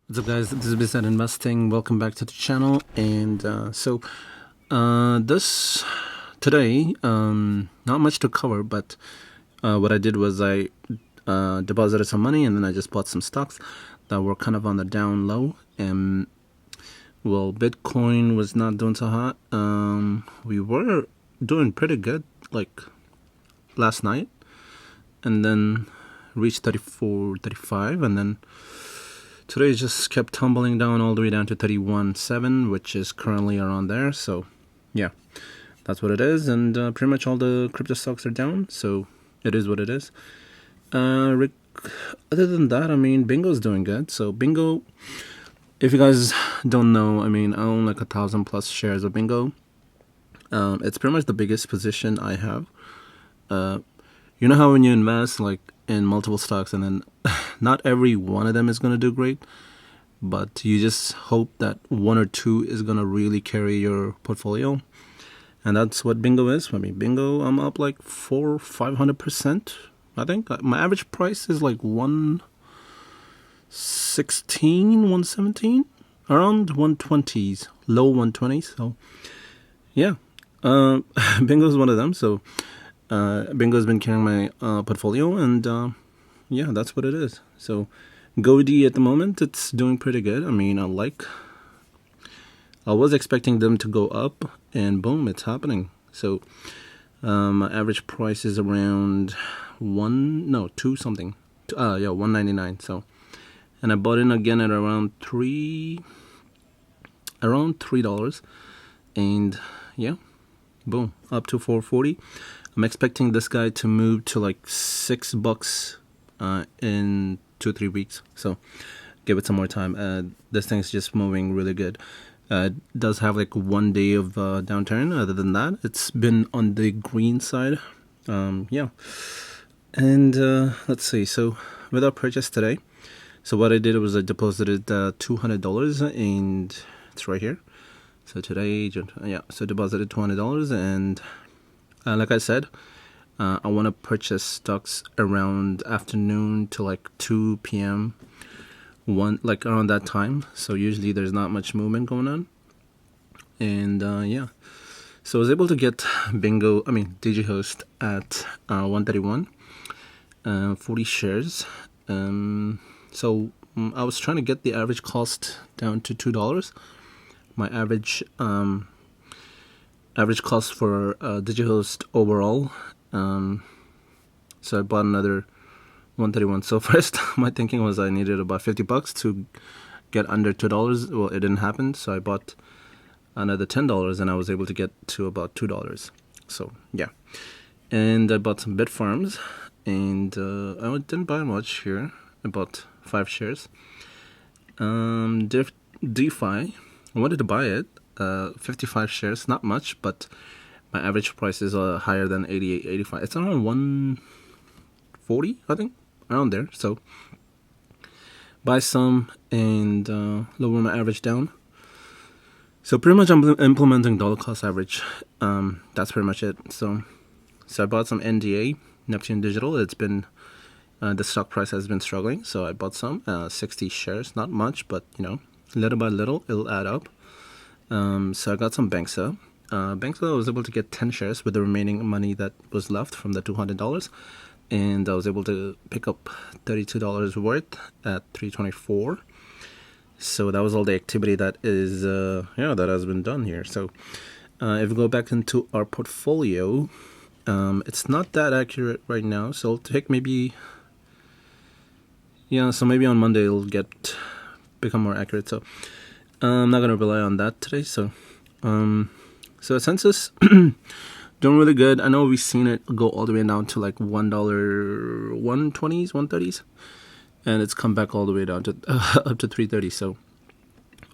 What's up, guys? This is Business Investing. Welcome back to the channel. And this today, not much to cover, but what I did was I deposited some money and then I just bought some stocks that were kind of on the down low. And well, Bitcoin was not doing so hot. We were doing pretty good like last night, and then reached 34, 35, and then today just kept tumbling down all the way down to 31.7, which is currently around there. So yeah, that's what it is. And pretty much all the crypto stocks are down, so it is what it is. Other than that, I mean, BNGO's doing good. So BNGO, if you guys don't know, I mean, I own like 1,000+ shares of BNGO. It's pretty much the biggest position I have. You know how when you invest like in multiple stocks and then not every one of them is going to do great, but you just hope that one or two is going to really carry your portfolio. And that's what BNGO is for me. BNGO, I'm up like 400-500%. I think my average price is like 116, 117, around 120s, low 120s. So yeah, BNGO is one of them. So BNGO has been carrying my portfolio, and yeah, that's what it is. So GOD at the moment, it's doing pretty good. I mean, I was expecting them to go up, and boom, it's happening. So my average price is around 199. So, and I bought in again at around $3, and yeah, boom, up to 440. I'm expecting this guy to move to like $6 in 2-3 weeks. So give it some more time. This thing's just moving really good. It does have like 1 day of downturn. Other than that, it's been on the green side. Yeah. And let's see. So with our purchase today, so what I did was I deposited $200, and it's right here. So today, yeah, so deposited $200, and like I said, I want to purchase stocks around afternoon to like 2 p.m. like around that time. So usually there's not much movement going on. And yeah, so I was able to get DG Host at 131, 40 shares. So I was trying to get the average cost down to $2. My average cost for DigiHost overall. So I bought another 131. So first, my thinking was I needed about $50 to get under $2. Well, it didn't happen, so I bought another $10, and I was able to get to about $2. So yeah, and I bought some Bit Farms, and I didn't buy much here. I bought 5 shares. DeFi, I wanted to buy it. 55 shares, not much, but my average price is higher than 88, 85. It's around 140, I think, around there. So buy some and lower my average down. So pretty much I'm implementing dollar cost average. That's pretty much it. So I bought some NDA, Neptune Digital. It's been the stock price has been struggling, so I bought some 60 shares, not much, but you know, little by little it'll add up. So I got some BNXA. BNXA, I was able to get 10 shares with the remaining money that was left from the $200, and I was able to pick up $32 worth at 324. So that was all the activity that is that has been done here. So if we go back into our portfolio, it's not that accurate right now, so it'll take maybe maybe on Monday it'll become more accurate. So I'm not gonna rely on that today. So Census doing really good. I know we've seen it go all the way down to like $1, 120s, 130s, and it's come back all the way down to up to 330. So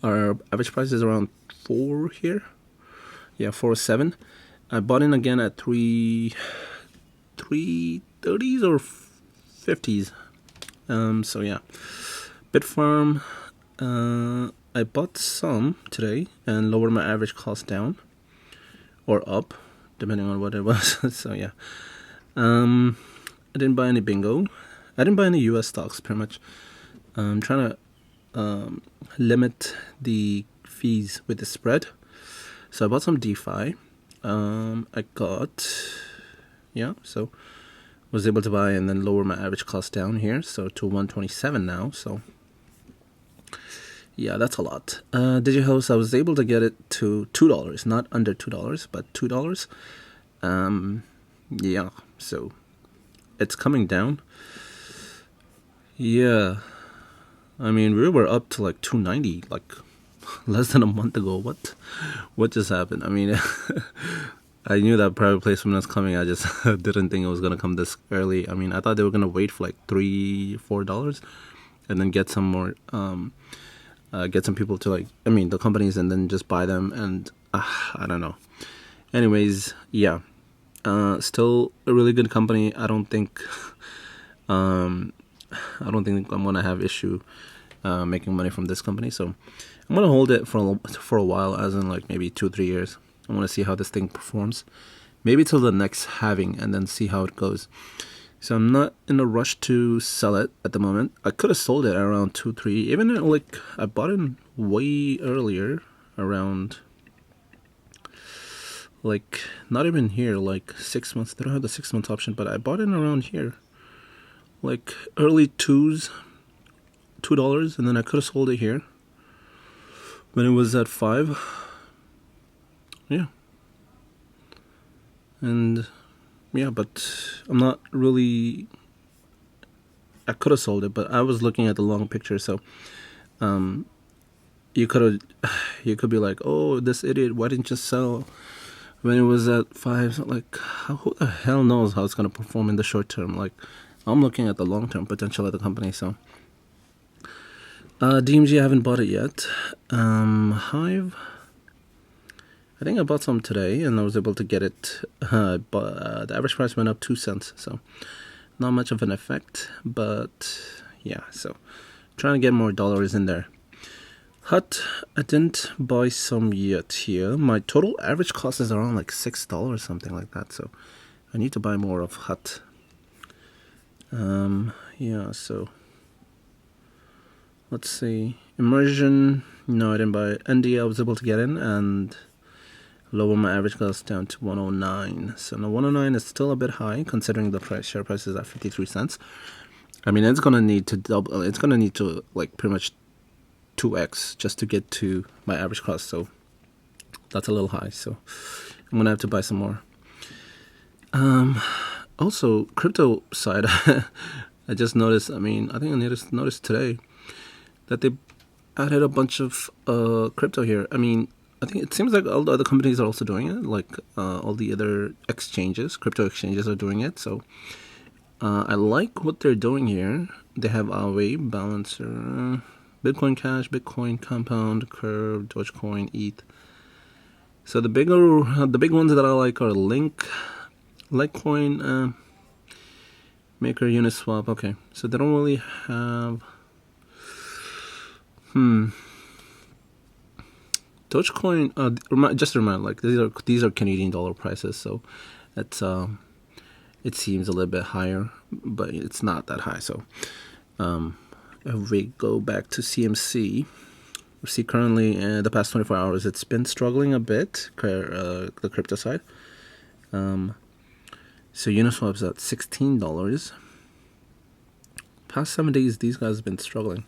our average price is around 4 here. Yeah, 407. I bought in again at 330s or 50s. So yeah, Bitfarm. I bought some today and lowered my average cost down or up, depending on what it was. So yeah, I didn't buy any BNGO. I didn't buy any US stocks, pretty much. I'm trying to limit the fees with the spread. So I bought some DeFi. I got, yeah, so was able to buy and then lower my average cost down here, so to 127 now. So yeah, that's a lot. DigiHost, I was able to get it to $2, not under $2, but $2. Yeah, so it's coming down. Yeah, I mean, we were up to like 290 like less than a month ago. What just happened? I mean, I knew that private placement was coming. I just didn't think it was gonna come this early. I mean, I thought they were gonna wait for like $3-4 and then get some more get some people to, like, I mean, the companies, and then just buy them. And I don't know. Anyways, yeah, still a really good company. I don't think I'm gonna have issue making money from this company. So I'm gonna hold it for a while, as in like maybe 2-3 years. I want to see how this thing performs, maybe till the next halving, and then see how it goes. So I'm not in a rush to sell it at the moment. I could have sold it around 2-3, even like I bought it way earlier, around like not even here, like 6 months. They don't have the 6 month option, but I bought it around here, like early $2, and then I could have sold it here when it was at 5. Yeah. And yeah, but I'm not really, I could have sold it, but I was looking at the long picture. So you could be like, oh, this idiot, why didn't you sell when it was at 5? So like, who the hell knows how it's going to perform in the short term? Like, I'm looking at the long-term potential of the company. So DMG, I haven't bought it yet. HIVE, I think I bought some today, and I was able to get it, but the average price went up 2 cents, so not much of an effect. But yeah, so trying to get more dollars in there. HUT, I didn't buy some yet here. My total average cost is around like $6, something like that, so I need to buy more of HUT. Yeah, so let's see. Immersion, no, I didn't buy it. ND, I was able to get in and lower my average cost down to 109. So now 109 is still a bit high considering the share price is at 53 cents. I mean, it's gonna need to double. It's gonna need to like pretty much 2x just to get to my average cost. So that's a little high. So I'm gonna have to buy some more. Also, crypto side, I just noticed. I mean, I think I noticed today that they added a bunch of crypto here. I mean, I think it seems like all the other companies are also doing it, like all the other exchanges, crypto exchanges are doing it. So I like what they're doing here. They have Aave, Balancer, Bitcoin Cash, Bitcoin Compound, Curve, Dogecoin, ETH. So the big ones that I like are Link, Litecoin, Maker, Uniswap. Okay, so they don't really have. Dogecoin. Just a reminder, like these are Canadian dollar prices, so it's it seems a little bit higher, but it's not that high. So if we go back to CMC, we see currently the past 24 hours it's been struggling a bit, the crypto side. So Uniswap's at $16. Past 7 days, these guys have been struggling.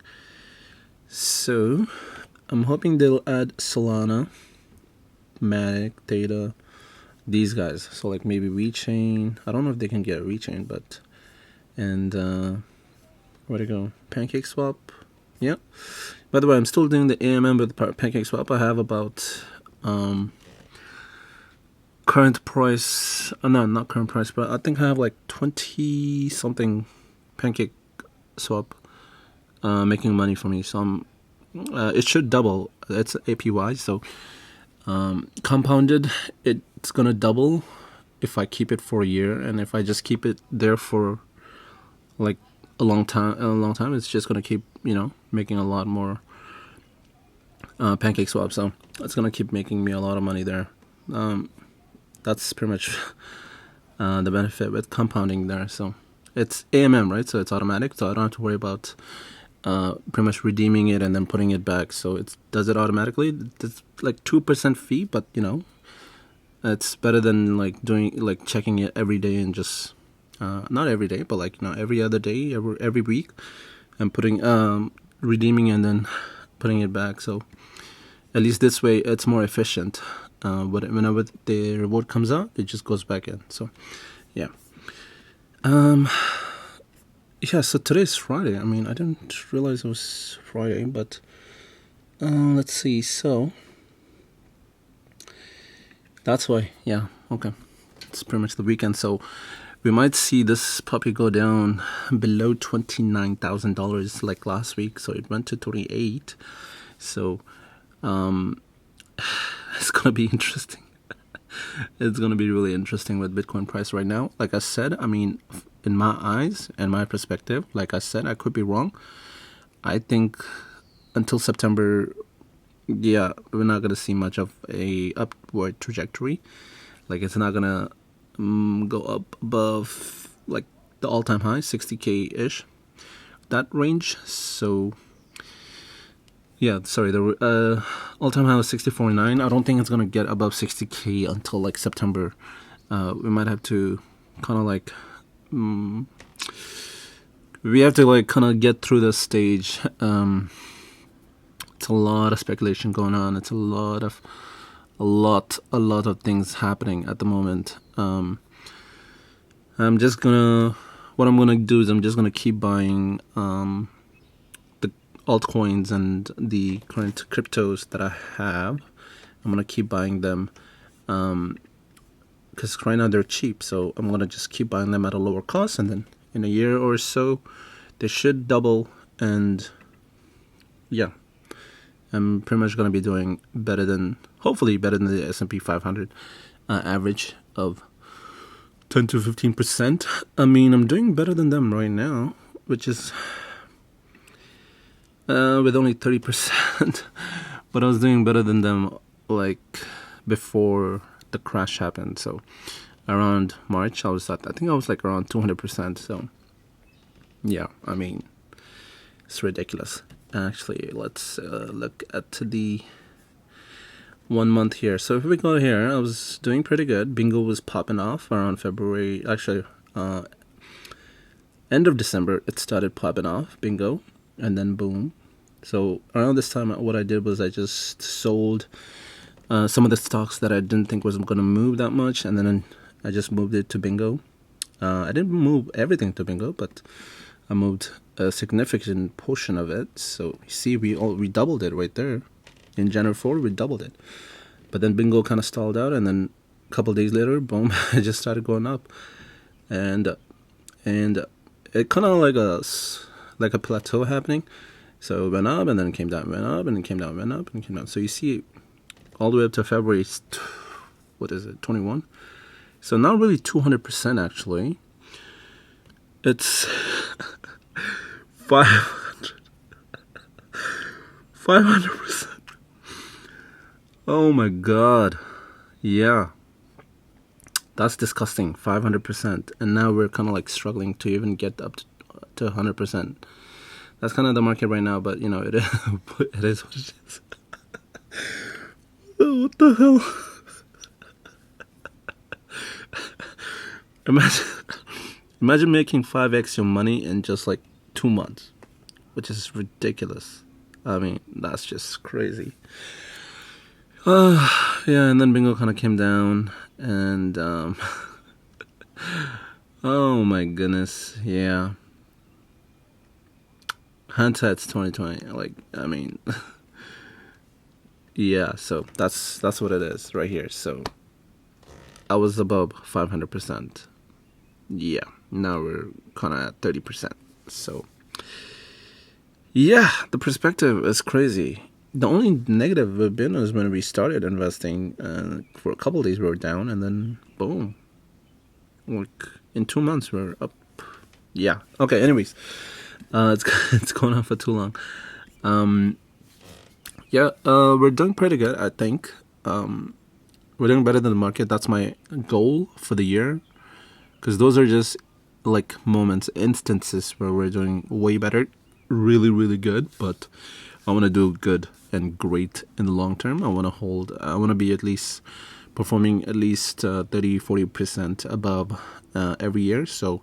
So I'm hoping they'll add Solana, Matic, Theta, these guys. So like maybe WeChain. I don't know if they can get WeChain, but and where'd it go? PancakeSwap. Yeah. By the way, I'm still doing the AMM with PancakeSwap. I have about current price. No, not current price, but I think I have like 20 something PancakeSwap making money for me. So it should double. It's APY, so compounded, it's gonna double if I keep it for a year, and if I just keep it there for like a long time, it's just gonna keep making a lot more PancakeSwap. So it's gonna keep making me a lot of money there. That's pretty much the benefit with compounding there. So it's AMM, right? So it's automatic, so I don't have to worry about pretty much redeeming it and then putting it back. So it does it automatically. It's like 2% fee, but you know, it's better than like doing like checking it every day and just not every day, but like, you know, every other day, every week, and putting redeeming and then putting it back. So at least this way it's more efficient. But whenever the reward comes out, it just goes back in. So yeah. Yeah, so today's Friday. I mean, I didn't realize it was Friday, but let's see. So that's why, yeah, okay. It's pretty much the weekend, so we might see this puppy go down below $29,000 like last week. So it went to 28. So it's gonna be interesting. It's gonna be really interesting with Bitcoin price right now. Like I said, I mean, in my eyes and my perspective, like I said, I could be wrong. I think until September, yeah, we're not gonna see much of a upward trajectory. Like it's not gonna go up above like the all-time high, 60K ish, that range. So yeah, sorry, the all-time high was 64.9. I don't think it's gonna get above 60K until like September. We might have to kind of like we have to like kind of get through this stage. It's a lot of speculation going on. It's a lot of things happening at the moment. What I'm gonna do is I'm just gonna keep buying the altcoins and the current cryptos that I have. I'm gonna keep buying them because right now they're cheap. So I'm gonna just keep buying them at a lower cost, and then in a year or so, they should double. And yeah, I'm pretty much gonna be doing hopefully better than the S&P 500 average of 10 to 15%. I mean, I'm doing better than them right now, which is with only 30%. But I was doing better than them like before the crash happened. So around March, I think I was like around 200%. So yeah, I mean, it's ridiculous. Actually, let's look at the 1 month here. So if we go here, I was doing pretty good. BNGO was popping off around February. Actually, end of December, it started popping off, BNGO, and then boom. So around this time, what I did was I just sold some of the stocks that I didn't think was going to move that much, and then I just moved it to BNGO. I didn't move everything to BNGO, but I moved a significant portion of it. So you see, we doubled it right there. In January 4, we doubled it. But then BNGO kind of stalled out, and then a couple days later, boom, it just started going up. And it kind of like a plateau happening. So it went up, and then it came down, went up, and it came down, went up, and came down. So you see, all the way up to February, 21? So not really 200% actually. It's 500%. Oh my god. Yeah. That's disgusting. 500%. And now we're kind of like struggling to even get up to 100%. That's kind of the market right now, but you know, it is what it is. Oh, what the hell? Imagine making 5x your money in just like 2 months, which is ridiculous. I mean, that's just crazy. Yeah, and then BNGO kind of came down, and oh my goodness, yeah. Hindsight's 2020. Like, I mean, yeah. So that's what it is right here. So I was above 500%. Yeah. Now we're kind of at 30%. So yeah, the perspective is crazy. The only negative we've been is when we started investing. For a couple of days we were down, and then boom, like in 2 months we're up. Yeah. Okay. Anyways, it's going on for too long. Yeah. We're doing pretty good, I think. We're doing better than the market. That's my goal for the year, because those are just like moments, instances where we're doing way better really good, but I want to do good and great in the long term. I want to be at least performing at least 30-40% above every year. So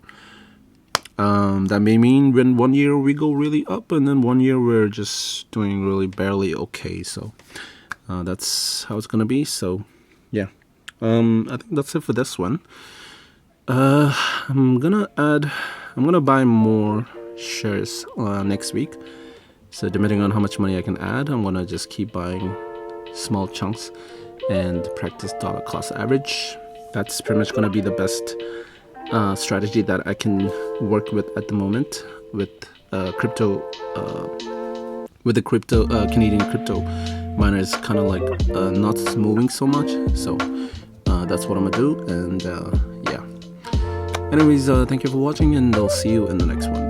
that may mean when 1 year we go really up and then 1 year we're just doing really barely okay. So that's how it's gonna be. So yeah, I think that's it for this one. I'm gonna buy more shares next week. So depending on how much money I can add, I'm gonna just keep buying small chunks and practice dollar cost average. That's pretty much gonna be the best strategy that I can work with at the moment with crypto. With the crypto Canadian crypto miners kind of like not moving so much. So that's what I'm gonna do. And yeah. Anyways, thank you for watching, and I'll see you in the next one.